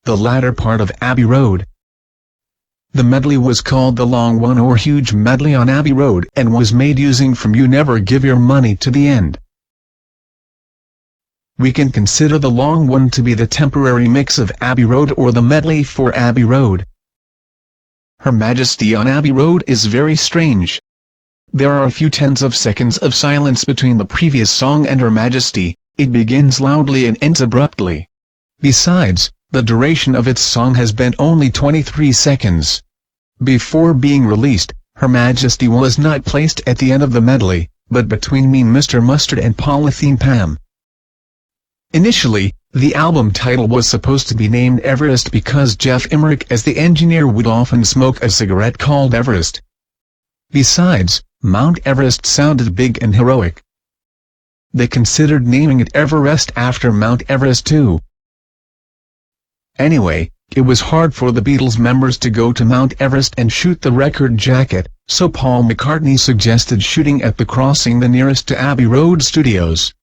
the latter part of Abbey Road. The medley was called the Long One or Huge Medley on Abbey Road and was made using from You Never Give Your Money to the End. We can consider the Long One to be the temporary mix of Abbey Road or the medley for Abbey Road. Her Majesty on Abbey Road is very strange. There are a few tens of seconds of silence between the previous song and Her Majesty. It begins loudly and ends abruptly. Besides, the duration of its song has been only 23 seconds. Before being released, Her Majesty was not placed at the end of the medley, but between Me Mr. Mustard and Polythene Pam. Initially, the album title was supposed to be named Everest because Geoff Emerick as the engineer would often smoke a cigarette called Everest. Besides, Mount Everest sounded big and heroic. They considered naming it Everest after Mount Everest too. Anyway, it was hard for the Beatles members to go to Mount Everest and shoot the record jacket, so Paul McCartney suggested shooting at the crossing the nearest to Abbey Road studios.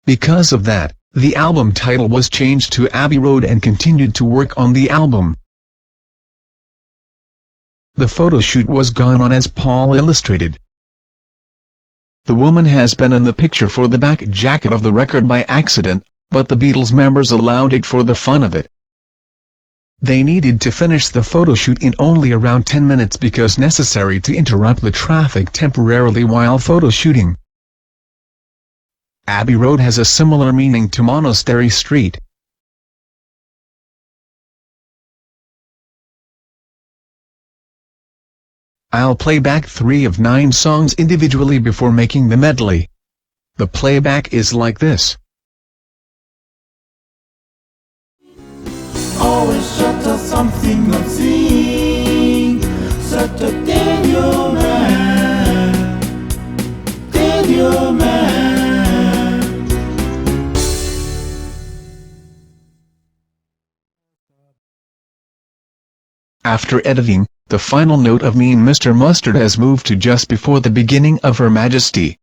Because of that, the album title was changed to Abbey Road and continued to work on the album. The photo shoot was gone on as Paul illustrated. The woman has been in the picture for the back jacket of the record by accident, but the Beatles members allowed it for the fun of it. They needed to finish the photo shoot in only around 10 minutes because necessary to interrupt the traffic temporarily while photo shooting. Abbey Road has a similar meaning to Monastery Street. I'll play back 3 of 9 songs individually before making the medley. The playback is like this. Always shut up something unseen. Such a danger man. Danger man. After editing, the final note of Me Mr. Mustard has moved to just before the beginning of Her Majesty.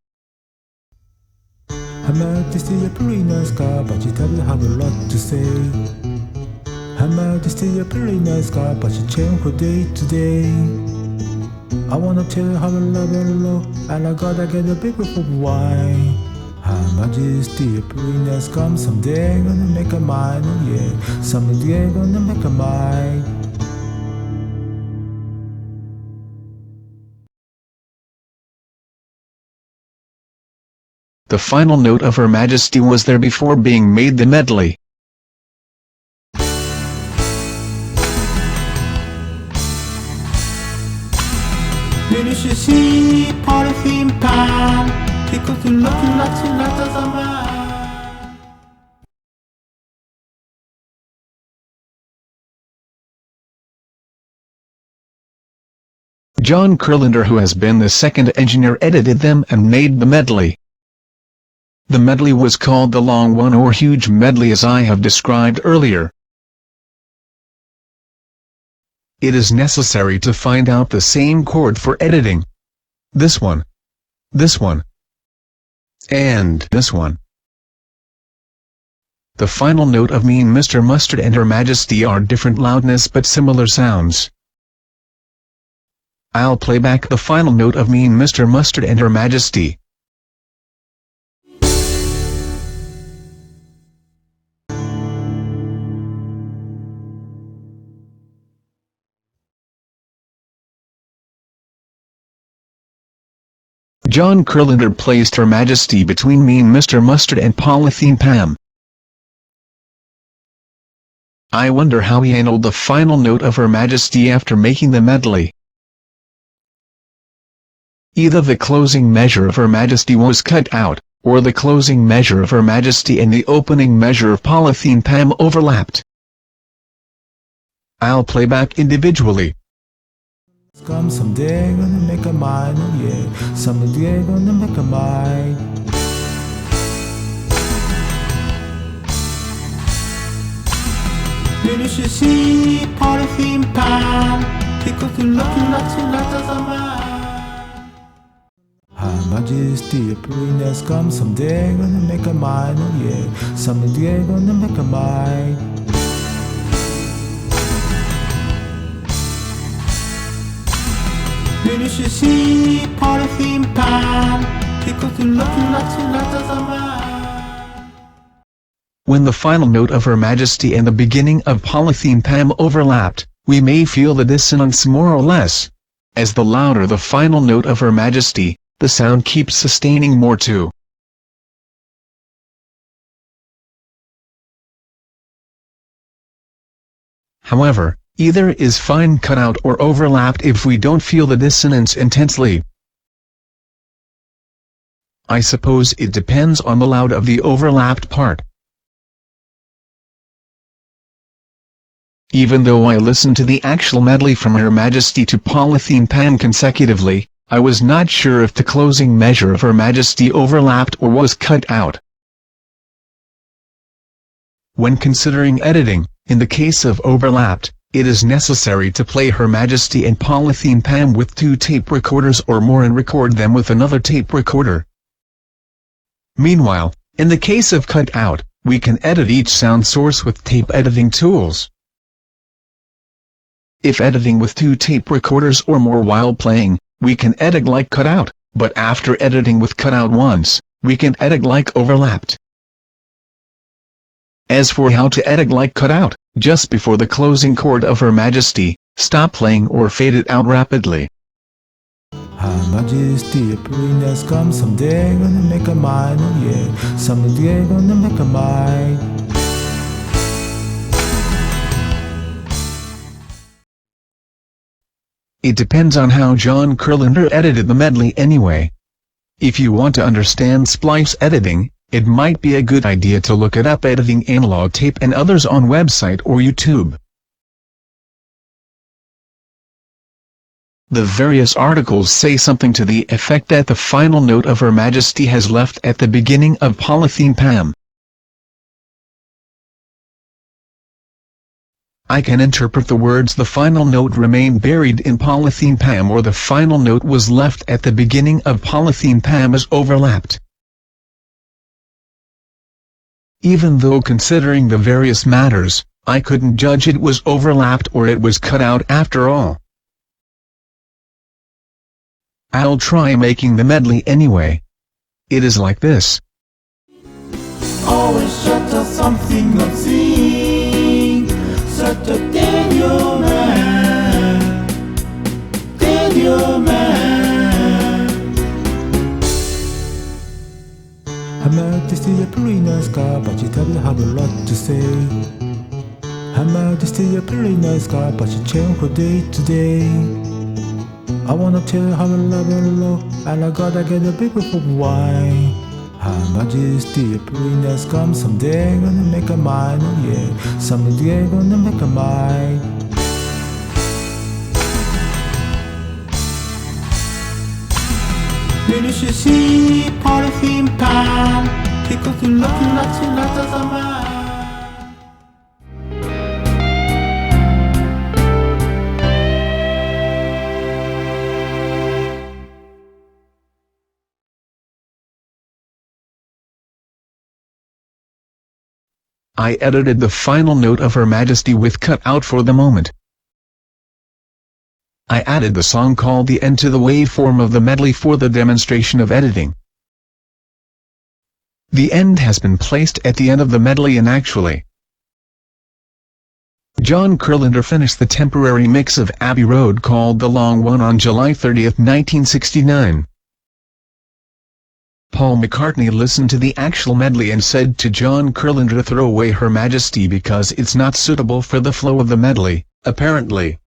Her Majesty, a pretty nice guy, but she doesn't have a lot to say. Her Majesty, a pretty nice guy, but she changed from day to day. I wanna tell her how I love her low, and I gotta get a big cup of wine. Her Majesty, a pretty nice guy, someday gonna make her mine, oh yeah, someday gonna make her mine. The final note of Her Majesty was there before being made the medley. Finish your sea, polythene pan, because you're looking like you not as a man. John Kurlander, who has been the second engineer, edited them and made the medley. The medley was called the Long One or Huge Medley as I have described earlier. It is necessary to find out the same chord for editing. This one, and this one. The final note of Me Mr. Mustard and Her Majesty are different loudness but similar sounds. I'll play back the final note of Me Mr. Mustard and Her Majesty. John Kurlander placed Her Majesty between Me Mr. Mustard and Polythene Pam. I wonder how he handled the final note of Her Majesty after making the medley. Either the closing measure of Her Majesty was cut out, or the closing measure of Her Majesty and the opening measure of Polythene Pam overlapped. I'll play back individually. Come someday gonna make a mine, oh yeah, someday gonna make a mine. Finish your sea, polythene pan, because you're looking like you not as a man. Her Majesty, a pretty nice come someday gonna make a mine, oh yeah. Someday gonna make a mine. You should see polythene pan. Because you look like a man. When the final note of Her Majesty and the beginning of Polythene Pam overlapped, we may feel the dissonance more or less. As the louder the final note of Her Majesty, the sound keeps sustaining more too. However, either is fine cut out or overlapped if we don't feel the dissonance intensely. I suppose it depends on the loud of the overlapped part. Even though I listened to the actual medley from Her Majesty to Polythene Pam consecutively, I was not sure if the closing measure of Her Majesty overlapped or was cut out. When considering editing, in the case of overlapped, it is necessary to play Her Majesty and Polythene Pam with 2 tape recorders or more and record them with another tape recorder. Meanwhile, in the case of cut out, we can edit each sound source with tape editing tools. If editing with 2 tape recorders or more while playing, we can edit like cut out, but after editing with cut out once, we can edit like overlapped. As for how to edit like cut out, just before the closing chord of Her Majesty, stop playing or fade it out rapidly. Her Majesty, a pretty nice come someday gonna make a mine, oh yeah. Someday gonna make a mine. It depends on how John Kurlander edited the medley anyway. If you want to understand splice editing, it might be a good idea to look it up editing analog tape and others on website or YouTube. The various articles say something to the effect that the final note of Her Majesty has left at the beginning of Polythene Pam. I can interpret the words the final note remained buried in Polythene Pam or the final note was left at the beginning of Polythene Pam as overlapped. Even though considering the various matters, I couldn't judge it was overlapped or it was cut out after all. I'll try making the medley anyway. It is like this. Always shut up something obscene. Such a Daniel man. Daniel man. Her Majesty, a pretty nice guy, but she doesn't have a lot to say. Her Majesty, a pretty nice guy, but she changed from day to day. I wanna tell her how I love her low, and I gotta get a big cup of wine. Her Majesty, a pretty nice come someday gonna make a mine, oh yeah. Someday gonna make a mine. You should see Polythene Pam, because you look like a man. I edited the final note of Her Majesty with cut out for the moment. I added the song called The End to the waveform of the medley for the demonstration of editing. The end has been placed at the end of the medley and actually, John Kurlander finished the temporary mix of Abbey Road called The Long One on July 30, 1969. Paul McCartney listened to the actual medley and said to John Kurlander to throw away Her Majesty because it's not suitable for the flow of the medley, apparently.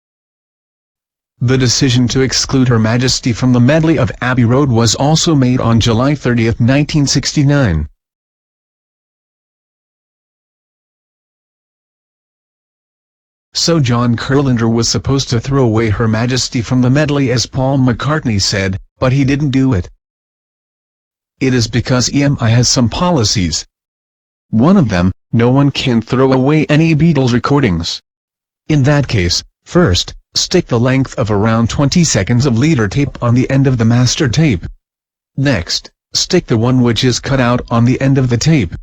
The decision to exclude Her Majesty from the medley of Abbey Road was also made on July 30, 1969. So John Kurlander was supposed to throw away Her Majesty from the medley as Paul McCartney said, but he didn't do it. It is because EMI has some policies. One of them, no one can throw away any Beatles recordings. In that case, first, stick the length of around 20 seconds of leader tape on the end of the master tape. Next, stick the one which is cut out on the end of the tape.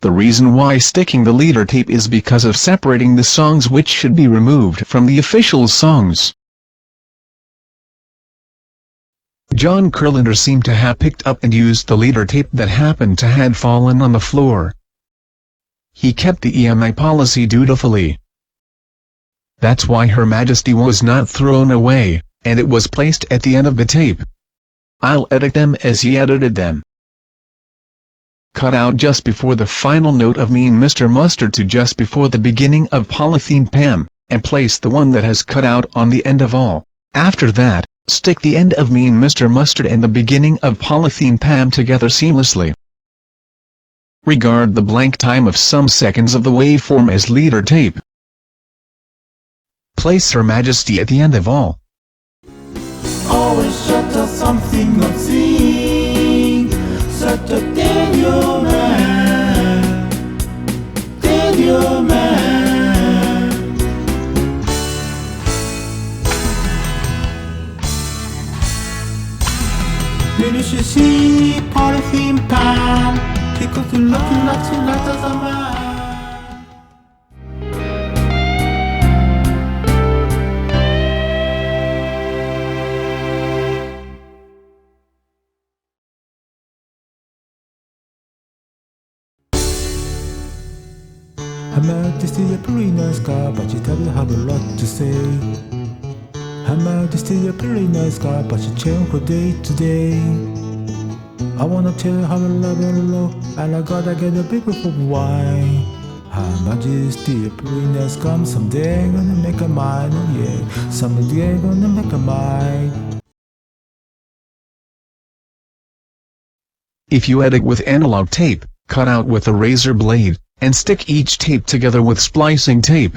The reason why sticking the leader tape is because of separating the songs which should be removed from the official songs. John Kurlander seemed to have picked up and used the leader tape that happened to had fallen on the floor. He kept the EMI policy dutifully. That's why Her Majesty was not thrown away, and it was placed at the end of the tape. I'll edit them as he edited them. Cut out just before the final note of Mean Mr. Mustard to just before the beginning of Polythene Pam, and place the one that has cut out on the end of all. After that, stick the end of Mean Mr. Mustard and the beginning of Polythene Pam together seamlessly. Regard the blank time of some seconds of the waveform as leader tape. Place Her Majesty at the end of all. Always shut up something obscene. Such a danger man. Danger man. When you should see Polythene Pan, because you're looking like you like as a man. Her Majesty, a pretty nice guy, but she doesn't have a lot to say. Her Majesty, a pretty nice guy, but she change from day to day. I wanna tell her how I love her low, and I gotta get a big cup of wine. Her Majesty, a pretty nice guy, someday gonna make her mine, oh yeah, someday gonna make her mine. If you edit with analog tape, cut out with a razor blade, and stick each tape together with splicing tape.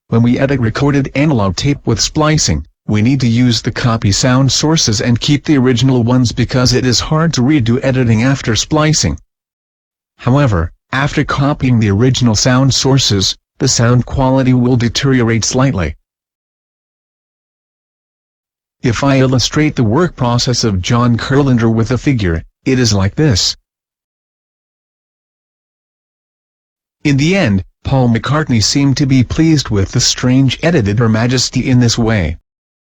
When we edit recorded analog tape with splicing, we need to use the copy sound sources and keep the original ones because it is hard to redo editing after splicing. However, after copying the original sound sources, the sound quality will deteriorate slightly. If I illustrate the work process of John Kurlander with a figure, it is like this. In the end, Paul McCartney seemed to be pleased with the strange edited Her Majesty in this way.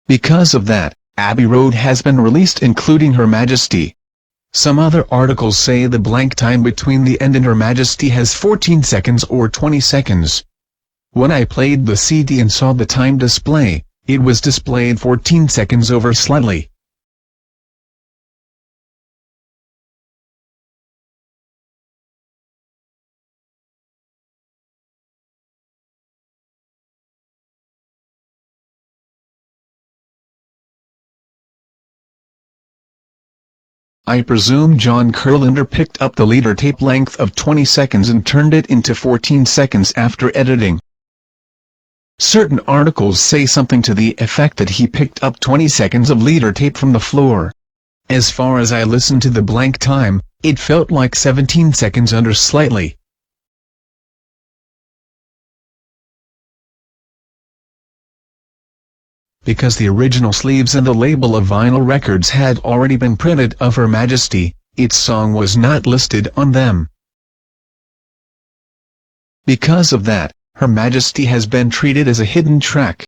Because of that, Abbey Road has been released including Her Majesty. Some other articles say the blank time between the end and Her Majesty has 14 seconds or 20 seconds. When I played the CD and saw the time display, it was displayed 14 seconds over slightly. I presume John Kurlander picked up the leader tape length of 20 seconds and turned it into 14 seconds after editing. Certain articles say something to the effect that he picked up 20 seconds of leader tape from the floor. As far as I listened to the blank time, it felt like 17 seconds under slightly. Because the original sleeves and the label of vinyl records had already been printed of Her Majesty, its song was not listed on them. Because of that, Her Majesty has been treated as a hidden track.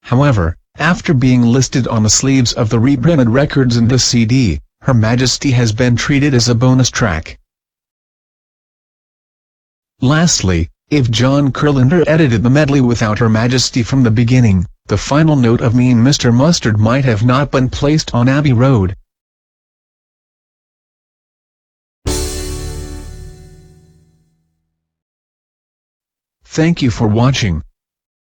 However, after being listed on the sleeves of the reprinted records and the CD, Her Majesty has been treated as a bonus track. Lastly, if John Kurlander edited the medley without Her Majesty from the beginning, the final note of Mean Mr. Mustard might have not been placed on Abbey Road. Thank you for watching.